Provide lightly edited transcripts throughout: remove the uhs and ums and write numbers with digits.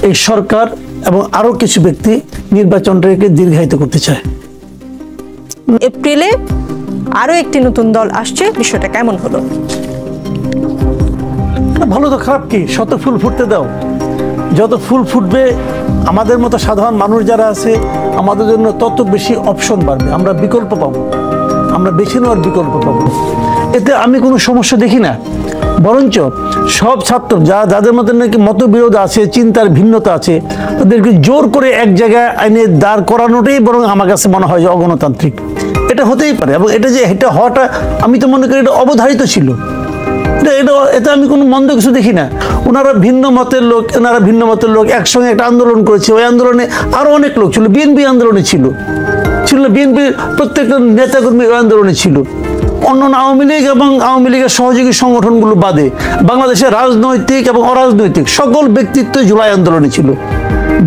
এই সরকার এবং আরো কিছু ব্যক্তি নির্বাচনটাকে দীর্ঘায়িত করতে চায়। এপ্রিলে আরো একটি নতুন দল আসছে, বিষয়টা কেমন হলো? ভালো তো খারাপ কি, শত ফুল ফুটতে দাও। যত ফুল ফুটবে আমাদের মতো সাধারণ মানুষ যারা আছে আমাদের জন্য তত বেশি অপশন বাড়বে, আমরা বিকল্প পাবো, আমরা বেছে নেওয়ার বিকল্প পাবো। এতে আমি কোনো সমস্যা দেখি না, বরঞ্চ সব ছাত্র যাদের মধ্যে নাকি মতবিরোধ আছে, চিন্তার ভিন্নতা আছে, তাদেরকে জোর করে এক জায়গায় আইনে দাঁড় করানোটাই বরং আমার কাছে মনে হয় যে অগণতান্ত্রিক। এটা হতেই পারে, এবং এটা হওয়াটা আমি তো মনে করি এটা অবধারিত ছিল। এতে আমি কোনো মন্দ কিছু দেখি না। ওনারা ভিন্ন মতের লোক একসঙ্গে একটা আন্দোলন করেছে, ওই আন্দোলনে আরো অনেক লোক ছিল, বিএনপি আন্দোলনে ছিল বিএনপির প্রত্যেকটা নেতাকর্মী ওই আন্দোলনে ছিল। অন্য আওয়ামী লীগ এবং আওয়ামী লীগের সহযোগী সংগঠনগুলো বাদে বাংলাদেশের রাজনৈতিক এবং অরাজনৈতিক সকল ব্যক্তিত্ব জুলাই আন্দোলনে ছিল।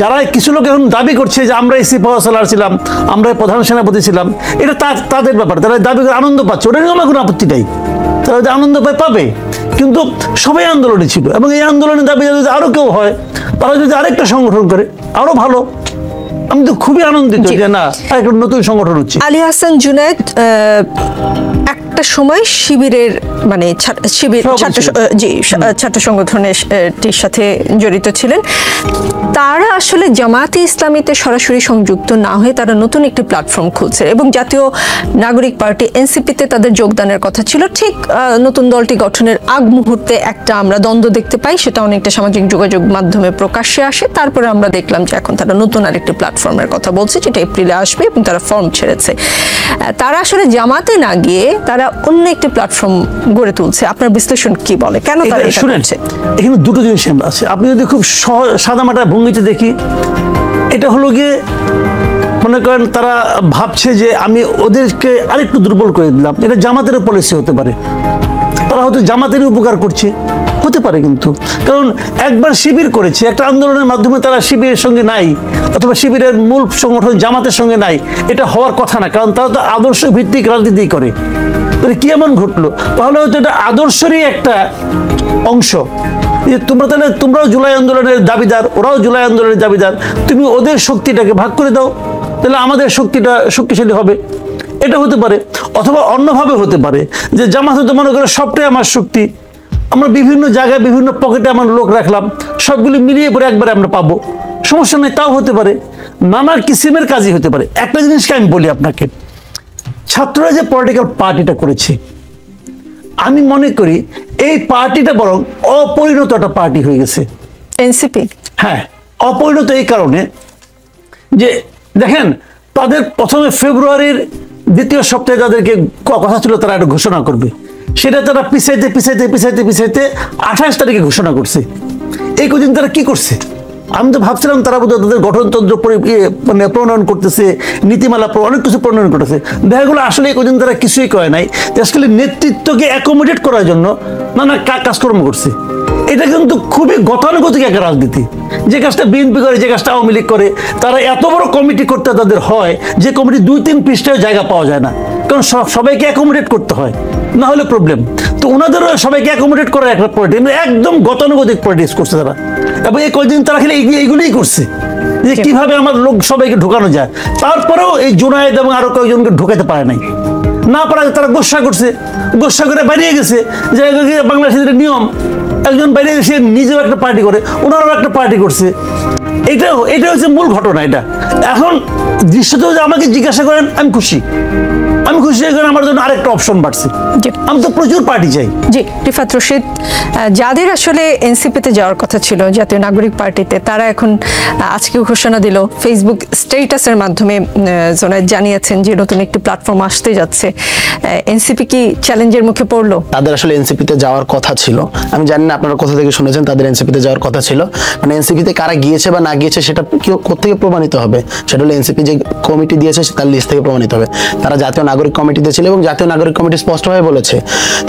যারা কিছু লোক এখন দাবি করছে যে আমরাই সিপাহসালার ছিলাম, আমরাই প্রধান সেনাপতি ছিলাম, এটা তাদের ব্যাপার, তারা দাবি করে আনন্দ পাচ্ছে, ওটা নিয়ে আমার কোনো আপত্তি নাই, তারা যদি আনন্দ পাবে। কিন্তু সবাই আন্দোলনে ছিল, এবং এই আন্দোলনের দাবি যদি আরো কেউ হয়, তারা যদি আরেকটা সংগঠন করে আরো ভালো। আমি তো খুবই আনন্দিত যে না, একটা নতুন সংগঠন হচ্ছে। আলী হাসান জুনায়েদ একটা সময় শিবিরের মানে ছাত্র সংগঠনের সাথে জড়িত ছিলেন। তারা আসলে জামায়াতে ইসলামীতে সরাসরি সংযুক্ত না হয়ে তারা নতুন একটি প্ল্যাটফর্ম খুলছে, এবং জাতীয় নাগরিক পার্টি এনসিপিতে তাদের যোগদানের কথা ছিল। ঠিক নতুন দলটি গঠনের আগ মুহূর্তে একটা আমরা দ্বন্দ্ব দেখতে পাই, সেটা অনেকটা সামাজিক যোগাযোগ মাধ্যমে প্রকাশ্যে আসে। তারপরে আমরা দেখলাম যে এখন তারা নতুন আরেকটি প্ল্যাটফর্মের কথা বলছে, যেটা এপ্রিলে আসবে, এবং তারা ফর্ম ছেড়েছে। তারা আসলে জামাতে না গিয়ে তারা অন্য একটি প্ল্যাটফর্ম গড়ে তুলছে। আপনার বিশ্লেষণ কি বলে, কেন তারা এটা করছে? এখানে দুটো জিনিস আছে। আপনি যদি খুব সাদামাটা ভঙ্গিতে দেখি, এটা হলো গিয়ে মনে করেন তারা ভাবছে যে আমি ওদেরকে আরেকটু দুর্বল করে দিলাম, এটা জামাতের পলিসি হতে পারে, তারা হয়তো জামাতেরই উপকার করছে, হতে পারে। কিন্তু কারণ একবার শিবির করেছে, একটা আন্দোলনের মাধ্যমে তারা শিবিরের সঙ্গে নাই, অথবা শিবিরের মূল সংগঠন জামাতের সঙ্গে নাই, এটা হওয়ার কথা না, কারণ তারা তো আদর্শ ভিত্তিক রাজনীতি করে। কি এমন ঘটলো? তাহলে হয়তো এটা আদর্শেরই একটা অংশ। তোমরাও জুলাই আন্দোলনের দাবিদার, ওরাও জুলাই আন্দোলনের দাবিদার, তুমি ওদের শক্তিটাকে ভাগ করে দাও, তাহলে আমাদের শক্তিটা শক্তিশালী হবে। এটা হতে পারে। অথবা অন্যভাবে হতে পারে যে জামাত হতে মনে করে সবটাই আমার শক্তি, আমরা বিভিন্ন জায়গায় বিভিন্ন পকেটে আমার লোক রাখলাম, সবগুলি মিলিয়ে পরে একবারে আমরা পাবো, সমস্যা নেই। তাও হতে পারে, নানা কিসিমের কাজই হতে পারে। একটা জিনিসকে আমি বলি আপনাকে, ছাত্ররা যে পলিটিক্যাল পার্টিটা করেছে, আমি মনে করি এই পার্টিটা বরং অপরিণত একটা পার্টি হয়ে গেছে। এনসিপি, হ্যাঁ, অপরিণত এই কারণে যে দেখেন, তাদের প্রথমে ফেব্রুয়ারির দ্বিতীয় সপ্তাহে তাদেরকে কথা ছিল তারা একটা ঘোষণা করবে, সেটা তারা পিছাইতে 28 তারিখে ঘোষণা করছে। এই কদিন তারা কি করছে? আমি তো ভাবছিলাম তারা বোধহয় তাদের গঠনতন্ত্র মানে প্রণয়ন করতেছে, নীতিমালা অনেক কিছু প্রণয়ন করতেছে। দেখা গেলো আসলে এই কদিন তারা কিছুই করে নাই, আসলে নেতৃত্বকে অ্যাকোমোডেট করার জন্য নানা কাজকর্ম করছে। এটা কিন্তু খুবই গতানুগতিক একটা রাজনীতি। যে কাজটা বিএনপি করে, যে কাজটা আওয়ামী লীগ করে, তারা এত বড় কমিটি করতে তাদের হয় যে কমিটি 2-3 পৃষ্ঠায় জায়গা পাওয়া যায় না, কারণ সবাইকে অ্যাকোমোডেট করতে হয়, না হলে প্রবলেম। তো ওনাদেরও সবাইকে অ্যাকোমোডেট করার একটা পলিটিক্স, একদম গতানুগতিক পলিটিক্স করছে তারা। এবং এই কয়েকদিন তারা খালি এইগুলোই করছে যে কিভাবে আমার লোক সবাইকে ঢোকানো যায়। তারপরেও এই জুনায়েদ এবং আরো কয়েকজনকে ঢোকাতে পারে নাই, না পারা তারা গোসা করছে, গোসা করে বেরিয়ে গেছে। যে বাংলাদেশের নিয়ম, একজন বাইরে এসে নিজেও একটা পার্টি করে, ওনারাও একটা পার্টি করছে। এটা হচ্ছে মূল ঘটনা। এটা এখন দৃশ্যত যে আমাকে জিজ্ঞাসা করেন, আমি খুশি এখন আমার জন্য আরেকটা অপশন বাড়ছে। আমি তো প্রচুর পার্টি চাই। জি, রিফাত রশিদ, যাদের আসলে এনসিপিতে যাওয়ার কথা ছিল জাতীয় নাগরিক পার্টিতে, তারা এখন আজকে ঘোষণা দিল, ফেসবুক স্ট্যাটাসের মাধ্যমে জুনায়েদ জানিয়েছেন যে নতুন একটি প্ল্যাটফর্ম আসতে যাচ্ছে। এনসিপি কি চ্যালেঞ্জের মুখে পড়লো? তাদের আসলে এনসিপিতে যাওয়ার কথা ছিল, আমি জানি না আপনারা কোথা থেকে শুনেছেন, তাদের এনসিপিতে যাওয়ার কথা ছিল। মানে এনসিপিতে কারা গিয়েছে বা না গিয়েছে সেটা কোথা থেকে প্রমাণিত হবে? সেটা হলো এনসিপি যে কমিটি দিয়েছে তার লিস্ট থেকে প্রমাণিত হবে। তারা জাতীয় নাগরিক কমিটিতে ছিল এবং জাতীয় নাগরিক কমিটি স্পষ্টভাবে বলেছে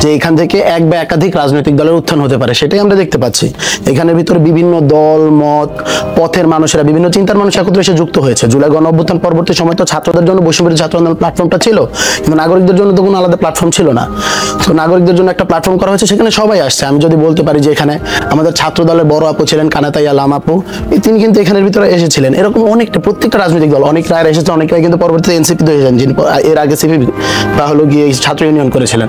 যে এখান থেকে এক বা একাধিক রাজনৈতিক দলের উত্থান হতে পারে। সেটাই আমরা দেখতে পাচ্ছি। এখানের ভিতরে বিভিন্ন দল মত পথের মানুষেরা, বিভিন্ন চিন্তার মানুষ একত্রে এসে যুক্ত হয়েছে। জুলাই গণ অভ্যুত্থান পরবর্তী সময় তো ছাত্রদের জন্য বৈষম্যবিরোধী ছাত্র আন্দোলন প্ল্যাটফর্মটা ছিল, কিন্তু নাগরিকদের জন্য তো কোনো আলাদা প্ল্যাটফর্ম ছিল না। তো নাগরিকদের জন্য একটা প্ল্যাটফর্ম করা হয়েছে, সেখানে সবাই আসছে। আমি যদি বলতে পারি যে এখানে আমাদের ছাত্র দলের বড় আপু ছিলেন কানাতাই আলম আপু, তিনি কিন্তু এখানের ভিতরে এসেছিলেন। এরকম অনেকটা প্রত্যেকটা রাজনৈতিক দল, অনেক রায় এসেছে, অনেকরাই কিন্তু পরবর্তীতে এনসিপিতে এসেছেন, যিনি এর আগে সিপি বা হলো গিয়ে ছাত্র ইউনিয়ন করেছিলেন।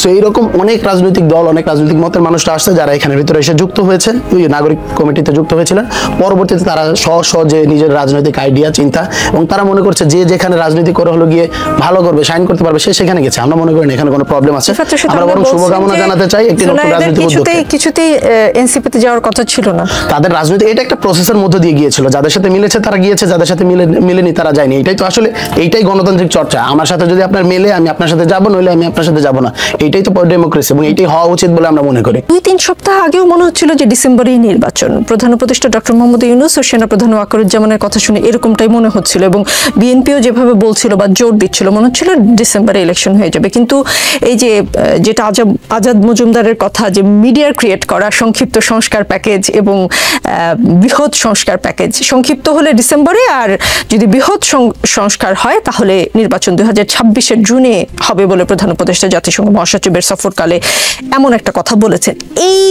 সো এইরকম অনেক রাজনৈতিক দল, অনেক রাজনৈতিক মতের মানুষরা আসছে যারা এখানের ভিতরে এসে যুক্ত হয়েছেন, নাগরিক কমিটিতে যুক্ত হয়েছিলেন। পরবর্তীতে তারা যে নিজের রাজনৈতিক আইডিয়া চিন্তা এবং তারা মনে করছে যে যেখানে রাজনীতি করে হলো গিয়ে ভালো করবে, শাইন করতে পারবে, সে সেখানে গেছে। আমরা মনে করি না এখানে কোনো প্রবলেম আছে। আমরা বরং শুভকামনা জানাতে চাই একটি নতুন রাজনৈতিক উদ্যোগে। কিছুতেই এনসিপিতে যাওয়ার কথা ছিল না তাদের রাজনীতি, এটা একটা প্রসেসের মধ্য দিয়ে গিয়েছিল। যাদের সাথে মিলেছে তারা গিয়েছে, যাদের সাথে মিলেনি তারা যায়নি। এটাই তো আসলে, এইটাই গণতান্ত্রিক চর্চা। আমার সাথে যদি আপনার মেলে আমি আপনার সাথে যাবো, নইলে আমি আপনার সাথে যাবো না। এইটাই তো ডেমোক্রেসি এবং এইটাই হওয়া উচিত বলে আমরা মনে করি। 2-3 সপ্তাহ আগেও মনে হচ্ছিল যে ডিসেম্বরেই নির্বাচন। প্রধান উপদেষ্টা ডক্টর মোহাম্মদ ইউনূস ও সেনাপ্রধান ওয়াকারুজ্জামানের কথা শুনে এরকমটাই মনে হচ্ছিল এবং বিএনপিও যেভাবে বলছিল বা জোর দিচ্ছিল, মনে হচ্ছিল ডিসেম্বরে ইলেকশন হয়ে যাবে। কিন্তু এই যে যেটা আজাদ মজুমদারের কথা, যে মিডিয়ার ক্রিয়েট করা সংক্ষিপ্ত সংস্কার প্যাকেজ এবং বৃহৎ সংস্কার প্যাকেজ, সংক্ষিপ্ত হলে ডিসেম্বরে আর যদি বৃহৎ সংস্কার হয় তাহলে নির্বাচন 2026-এর জুনে হবে বলে প্রধান উপদেষ্টা জাতিসংঘ মহাসচিবের সফরকালে এমন একটা কথা বলেছেন। এই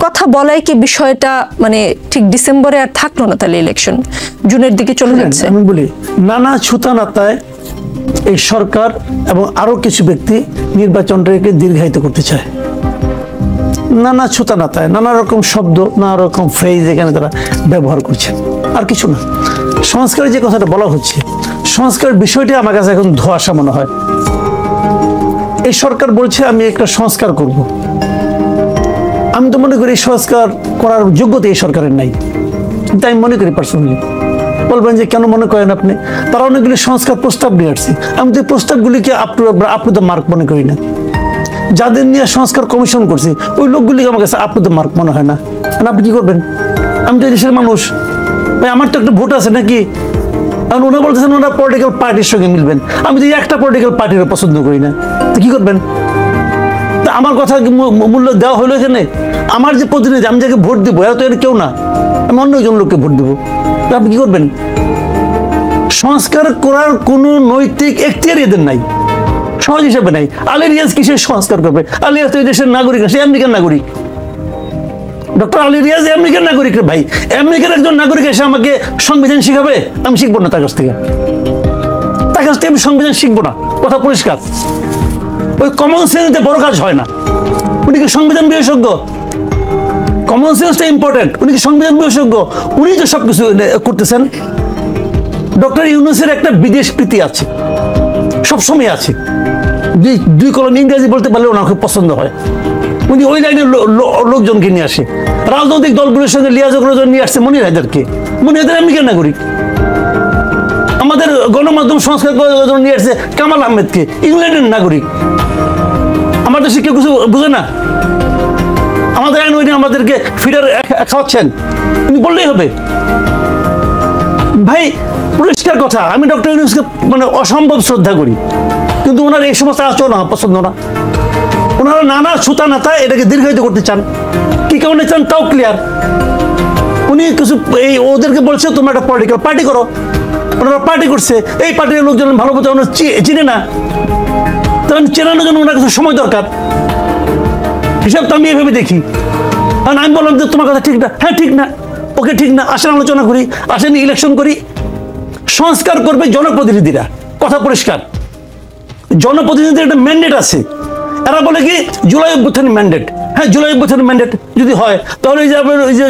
কথা বলাই কি বিষয়টা মানে ঠিক ডিসেম্বরে আর থাকলো না, তাহলে ইলেকশন জুনের দিকে চলে যাচ্ছে? আমি বলি নানা ছুতানাতায় এই সরকার এবং আরো কিছু ব্যক্তি নির্বাচনটাকে দীর্ঘায়িত করতে চায়। নানা ছুতানাতায় নানা রকম শব্দ, নানা রকম ফ্রেজ এখানে তারা ব্যবহার করছে, আর কিছু না। সংস্কারের যে কথাটা বলা হচ্ছে, সংস্কার বিষয়টি আমার কাছে এখন ধোঁয়াশা মনে হয়। এই সরকার বলছে আমি একটা সংস্কার করব। আমি তো মনে করি সংস্কার করার যোগ্যতা এই সরকারের নাই, কিন্তু আমি মনে করি পার্সোনালি। বলবেন যে কেন মনে করেন আপনি? তারা অনেকগুলি সংস্কার প্রস্তাব নিয়ে আসছে, আমি তো এই প্রস্তাবগুলিকে আপ টু দ্য মার্ক মনে করি না। যাদের নিয়ে সংস্কার কমিশন করছে ওই লোকগুলিকে আমার কাছে আপ টু দ্য মার্ক মনে হয় না। আপনি কি করবেন? আমি তো দেশের মানুষ ভাই, আমার তো একটা ভোট আছে নাকি? কারণ ওনারা বলতেছেন ওনারা পলিটিক্যাল পার্টির সঙ্গে মিলবেন, আমি তো একটা পলিটিক্যাল পার্টির পছন্দ করি না। তো কি করবেন? তা আমার কথা মূল্য দেওয়া হলো এখানে? আমার যে প্রতিনিধি, আমি যাকে ভোট দিব এরা তো এর কেউ না, আমি অন্য একজন লোককে ভোট দেবো। আপনি কি করবেন? সংস্কার করার কোনো নৈতিক এখতিয়ার এদের নাই, সহজ হিসাবে নাই। আলী রিয়াজ কিসের সংস্কার করবে? আলী রিয়াজ তো এই দেশের নাগরিক না, সে আমেরিকান নাগরিক। ডক্টর আলী রিয়াজ আমেরিকান নাগরিক রে ভাই। আমেরিকার একজন নাগরিক এসে আমাকে সংবিধান শিখাবে? আমি শিখবো না তার কাছ থেকে। তার কাছ থেকে আমি সংবিধান শিখবো না, কথা পরিষ্কার। ওই কমন সেন্সে বড় কাজ হয় না। উনি কি সংবিধান বিশেষজ্ঞ? কমন সেন্সটা ইম্পর্টেন্ট। উনি কি সংবিধান বিশেষজ্ঞ? উনি তো সবকিছু করতেছেন। ডক্টর ইউনূসের একটা বিদেশ প্রীতি আছে, সবসময় আছে। দুই কলম ইংরেজি বলতে পারলে ওনার খুব পছন্দ হয়। উনি ওই লাইনের লোকজনকে নিয়ে আসে। রাজনৈতিক দলগুলোর সঙ্গে লিয়াজোগ নিয়ে আসছে মনির হায়দারকে। মনির হায়দার আমেরিকান নাগরিক। আমাদের গণমাধ্যম সংস্কার নিয়ে আসছে কামাল আহমেদকে, ইংল্যান্ডের নাগরিক। আমার দেশে কেউ কিছু বুঝে না? আমাদের আইন উনি আমাদেরকে ফিডার খাওয়াচ্ছেন, উনি বললেই হবে। ভাই পরিষ্কার কথা, আমি ডক্টর ইউনূসকে মানে অসম্ভব শ্রদ্ধা করি, কিন্তু ওনার এই সমস্ত আচরণ আমার পছন্দ না। ওনারা নানা ছুতা নাতা এটাকে দীর্ঘায়িত করতে চান, কি কারণে চান তাও ক্লিয়ার। উনি কিছু এই ওদেরকে বলছে তোমরা একটা পলিটিক্যাল পার্টি করো, ওনারা পার্টি করছে। এই পার্টির লোকজন ভালো মতো ওনারা চিনে না, তখন চেনানোর জন্য ওনার কাছে সময় দরকার। হিসাব তো আমি এভাবে দেখি। কারণ আমি বললাম যে তোমার কথা ঠিক না, হ্যাঁ ঠিক না, ওকে ঠিক না, আসেন আলোচনা করি, আসেন ইলেকশন করি। সংস্কার করবে জনপ্রতিনিধিরা, কথা পরিষ্কার। জনপ্রতিনিধিদের একটা ম্যান্ডেট আছে। এরা বলে কি জুলাই অভ্যুত্থানের ম্যান্ডেট। হ্যাঁ, জুলাই অভ্যুত্থানের ম্যান্ডেট যদি হয় তাহলে ওই যে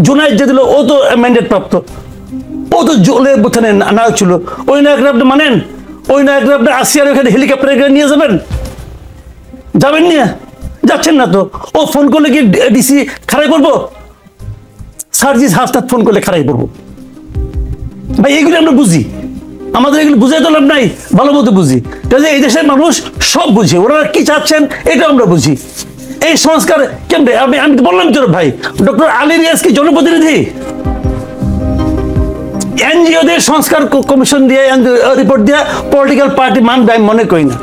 জুনাইদ যে দিল ও তো ম্যান্ডেট প্রাপ্ত, ও তো জুলাই অভ্যুত্থানের নায়ক ছিল। ওই নায়করা আপনি মানেন? ওই নায়করা আপনি আসিয়ার ওখানে হেলিকপ্টারে নিয়ে যাবেন? যাবেন নিয়ে? যাচ্ছেন না তো। ও ফোন করলে কি ডিসি খারাই করবো? সার্জিস হাসনাত ফোন করলে খারাই করবো? ভাই এগুলি আমরা বুঝি, আমাদের এগুলো বুঝে তো লাভ নাই, ভালো মতো বুঝি। এই দেশের মানুষ সব বুঝে, ওরা কি চাচ্ছেন এটা আমরা বুঝি। এই সংস্কার কেমনে? আমি তো বললাম তো ভাই, ডক্টর আলী রিয়াজ কি জনপ্রতিনিধি? এনজিওদের সংস্কার কমিশন দিয়ে রিপোর্ট দিয়ে পলিটিক্যাল পার্টি মানবে আমি মনে করি না।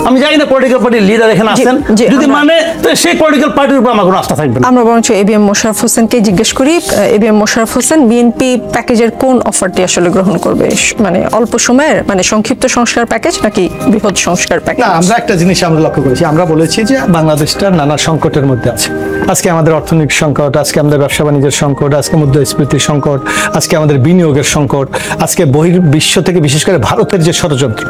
আমি জানি না পলিটিক্যাল পার্টির লিডার এখানে আছেন, যদি মানে তো সেই পলিটিক্যাল পার্টির উপর আমার কোনো আস্থা থাকবে না। আমরা বরঞ্চ এবিএম মোশাররফ হোসেনকে জিজ্ঞেস করি। এবিএম মোশাররফ হোসেন, বিএনপি প্যাকেজের কোন অফারটি আসলে গ্রহণ করবে? মানে অল্প সময়ের মানে সংক্ষিপ্ত সংস্কার প্যাকেজ নাকি বৃহৎ সংস্কার প্যাকেজ? না, আমরা একটা জিনিস আমরা লক্ষ্য করেছি, আমরা বলেছি যে বাংলাদেশটা নানা সংকটের মধ্যে আছে। আজকে আমাদের অর্থনৈতিক সংকট, আজকে আমাদের ব্যবসা বাণিজ্যের সংকট, আজকে মুদ্রাস্ফীতির সংকট, আজকে আমাদের বিনিয়োগের সংকট, আজকে বহির্বিশ্ব থেকে বিশেষ করে ভারতের যে ষড়যন্ত্র,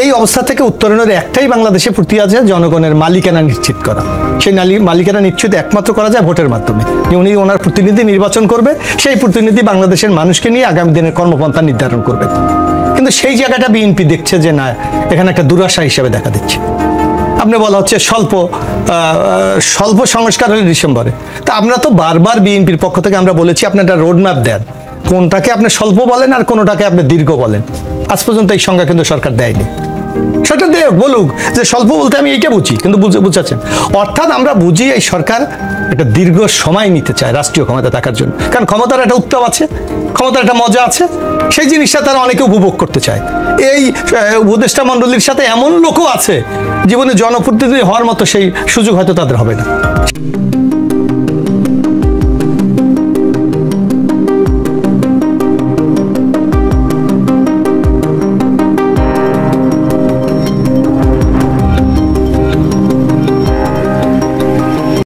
এই অবস্থা থেকে উত্তরণের একটাই বাংলাদেশে প্রতি আছে, জনগণের মালিকানা নিশ্চিত করা। সেই মালিকানা নিশ্চিত একমাত্র করা যায় ভোটের মাধ্যমে। উনি ওনার প্রতিনিধি নির্বাচন করবে, সেই প্রতিনিধি বাংলাদেশের মানুষকে নিয়ে আগামী দিনের কর্মপন্থা নির্ধারণ করবে। কিন্তু সেই জায়গাটা বিএনপি দেখছে যে না, এখানে একটা দুরাশা হিসেবে দেখা দিচ্ছে। আপনি বলা হচ্ছে স্বল্প সংস্কার হলে ডিসেম্বরে। তা আমরা তো বারবার বিএনপির পক্ষ থেকে আমরা বলেছি আপনি একটা রোডম্যাপ দেন, কোনটাকে আপনি স্বল্প বলেন আর কোনটাকে আপনি দীর্ঘ বলেন। আজ পর্যন্ত এই সংজ্ঞা কিন্তু সরকার দেয়নি। সেটা দেখ বলুক যে স্বল্প বলতে আমি এইটা বুঝি, কিন্তু বুঝাচ্ছেন অর্থাৎ আমরা বুঝি এই সরকার একটা দীর্ঘ সময় নিতে চায় রাষ্ট্রীয় ক্ষমতা থাকার জন্য। কারণ ক্ষমতার একটা উত্তাপ আছে, ক্ষমতার একটা মজা আছে, সেই জিনিসটা তারা অনেকে উপভোগ করতে চায়। এই উপদেষ্টা মণ্ডলীর সাথে এমন লোকও আছে জীবনে জনপ্রতিনিধি হওয়ার মতো সেই সুযোগ হয়তো তাদের হবে না।